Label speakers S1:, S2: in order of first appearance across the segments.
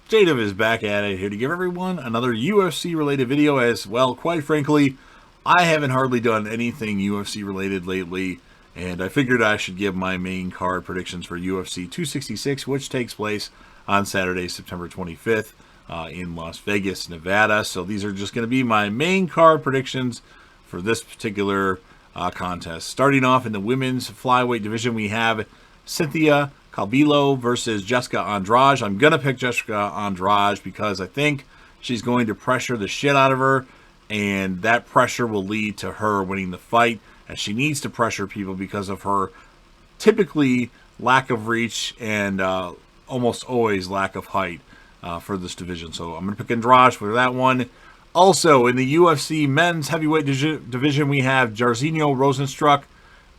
S1: Jadov is back at it here to give everyone another UFC related video as well. Quite frankly, I haven't hardly done anything UFC related lately, and I figured I should give my main card predictions for UFC 266, which takes place on Saturday, September 25th in Las Vegas, Nevada. So these are just going to be my main card predictions for this particular contest. Starting off in the women's flyweight division, we have Cynthia Calvillo versus Jessica Andrade. I'm going to pick Jessica Andrade because I think she's going to pressure the shit out of her, and that pressure will lead to her winning the fight, as she needs to pressure people because of her typically lack of reach and almost always lack of height for this division. So I'm going to pick Andrade for that one. Also, in the UFC men's heavyweight division, we have Jairzinho Rozenstruik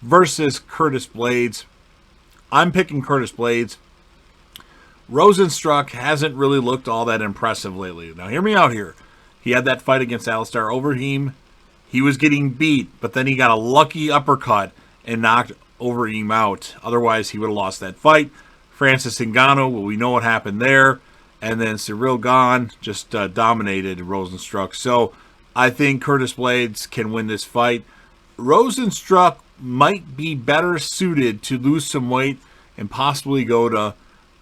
S1: versus Curtis Blaydes. I'm picking Curtis Blaydes. Rozenstruik hasn't really looked all that impressive lately. Now, hear me out here. He had that fight against Alistair Overeem. He was getting beat, but then he got a lucky uppercut and knocked Overeem out. Otherwise, he would have lost that fight. Francis Ngannou, well, we know what happened there. And then Cyril Gane just dominated Rozenstruik. So I think Curtis Blaydes can win this fight. Rozenstruik might be better suited to lose some weight and possibly go to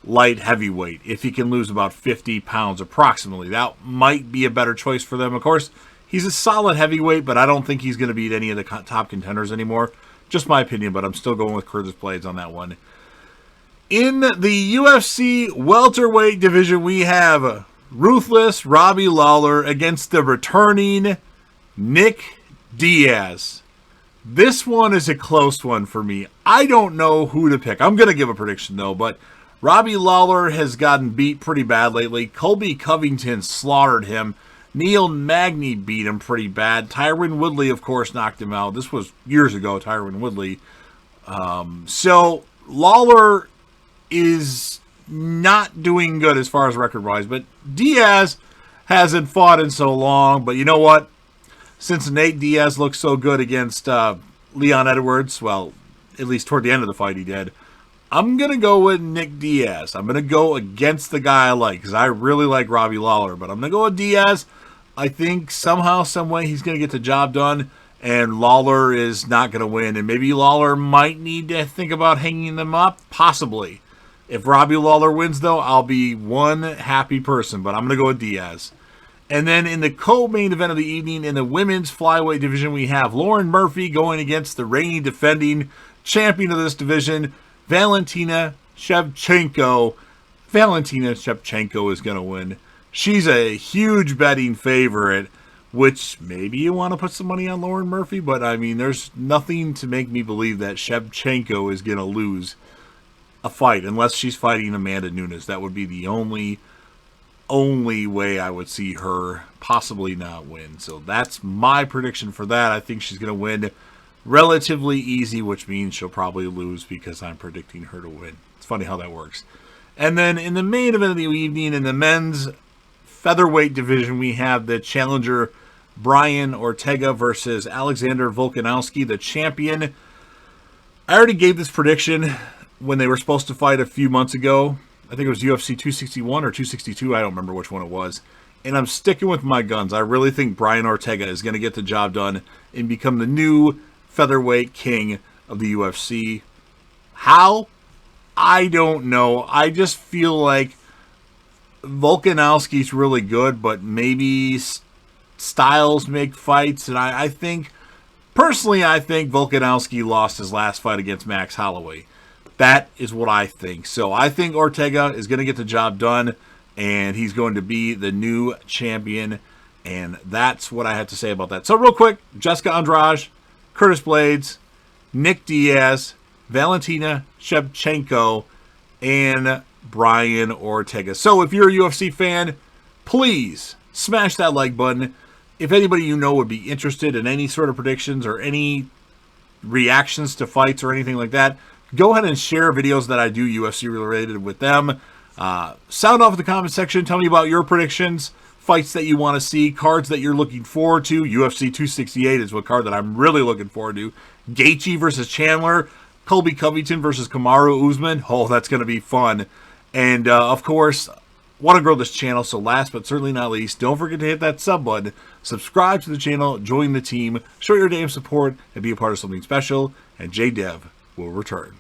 S1: light heavyweight if he can lose about 50 pounds approximately. That might be a better choice for them. Of course, he's a solid heavyweight, but I don't think he's going to beat any of the top contenders anymore. Just my opinion, but I'm still going with Curtis Blaydes on that one. In the UFC welterweight division, we have ruthless Robbie Lawler against the returning Nick Diaz. This one is a close one for me. I don't know who to pick. I'm going to give a prediction, though, but Robbie Lawler has gotten beat pretty bad lately. Colby Covington slaughtered him. Neil Magny beat him pretty bad. Tyron Woodley, of course, knocked him out. This was years ago, Tyron Woodley. So Lawler is not doing good as far as record-wise, but Diaz hasn't fought in so long. But you know what? Since Nate Diaz looked so good against Leon Edwards, well, at least toward the end of the fight he did, I'm going to go with Nick Diaz. I'm going to go against the guy I like, because I really like Robbie Lawler, but I'm going to go with Diaz. I think somehow, some way, he's going to get the job done, and Lawler is not going to win. And maybe Lawler might need to think about hanging them up, possibly. If Robbie Lawler wins, though, I'll be one happy person, but I'm going to go with Diaz. And then in the co-main event of the evening, in the women's flyweight division, we have Lauren Murphy going against the reigning defending champion of this division, Valentina Shevchenko. Valentina Shevchenko is going to win. She's a huge betting favorite, which maybe you want to put some money on Lauren Murphy, but I mean, there's nothing to make me believe that Shevchenko is going to lose a fight unless she's fighting Amanda Nunes. That would be the only way I would see her possibly not win. So that's my prediction for that. I think she's going to win relatively easy, which means she'll probably lose because I'm predicting her to win. It's funny how that works. And then in the main event of the evening, in the men's featherweight division, we have the challenger Brian Ortega versus Alexander Volkanovski, the champion. I already gave this prediction when they were supposed to fight a few months ago. I think it was UFC 261 or 262. I don't remember which one it was. And I'm sticking with my guns. I really think Brian Ortega is going to get the job done and become the new featherweight king of the UFC. How? I don't know. I just feel like Volkanovski's really good, but maybe styles make fights. And I think, personally, I think Volkanovski lost his last fight against Max Holloway. That is what I think. So I think Ortega is going to get the job done, and he's going to be the new champion. And that's what I have to say about that. So real quick, Jessica Andrade, Curtis Blaydes, Nick Diaz, Valentina Shevchenko, and Brian Ortega. So if you're a UFC fan, please smash that like button. If anybody you know would be interested in any sort of predictions or any reactions to fights or anything like that, go ahead and share videos that I do UFC related with them. Sound off in the comment section. Tell me about your predictions, fights that you want to see, cards that you're looking forward to. UFC 268 is what card that I'm really looking forward to. Gaethje versus Chandler. Colby Covington versus Kamaru Usman. Oh, that's going to be fun. And, of course, want to grow this channel. So last but certainly not least, don't forget to hit that sub button, subscribe to the channel, join the team, show your damn support, and be a part of something special. And JDev will return.